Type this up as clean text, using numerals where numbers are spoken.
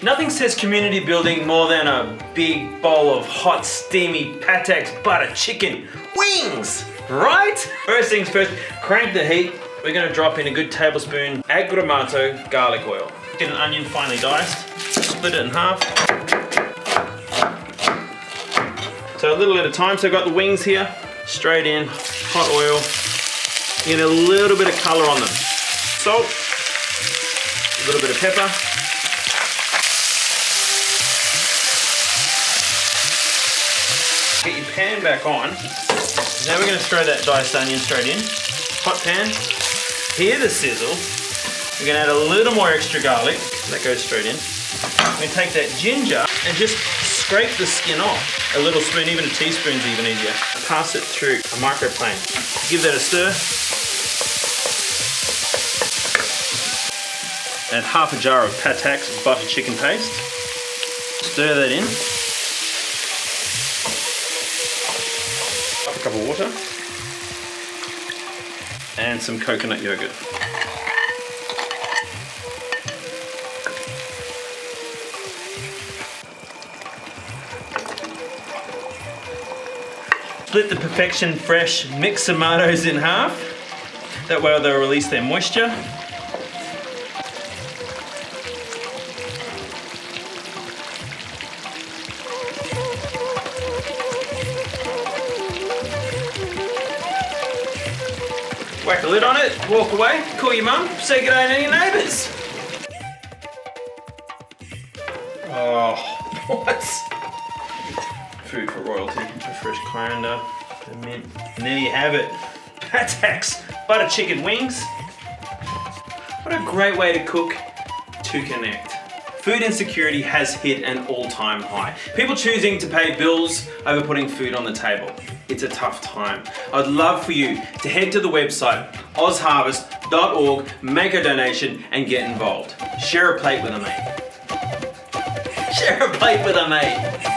Nothing says community building more than a big bowl of hot, steamy Patex butter chicken wings, right? First things first, crank the heat. We're gonna drop in a good tablespoon Mix-a-Mato garlic oil. Get an onion finely diced, split it in half. So a little at a time, so I've got the wings here, straight in, hot oil, get a little bit of color on them. Salt, a little bit of pepper. Get your pan back on. Now we're going to throw that diced onion straight in. Hot pan. Hear the sizzle. We're going to add a little more extra garlic. That goes straight in. We're going to take that ginger and just scrape the skin off. A little spoon, even a teaspoon's even easier. Pass it through a microplane. Give that a stir. Add half a jar of Patex butter chicken paste. Stir that in. A cup of water. And some coconut yogurt. Split the Perfection Fresh Mix-a-Matos in half. That way they'll release their moisture. Whack a lid on it, walk away, call your mum, say good day to your neighbours. Oh, what? Food for royalty. A fresh coriander, a mint. And there you have it. Patex butter chicken wings. What a great way to cook to connect. Food insecurity has hit an all-time high. People choosing to pay bills over putting food on the table. It's a tough time. I'd love for you to head to the website OzHarvest.org, make a donation and get involved. Share a plate with a mate. Share a plate with a mate.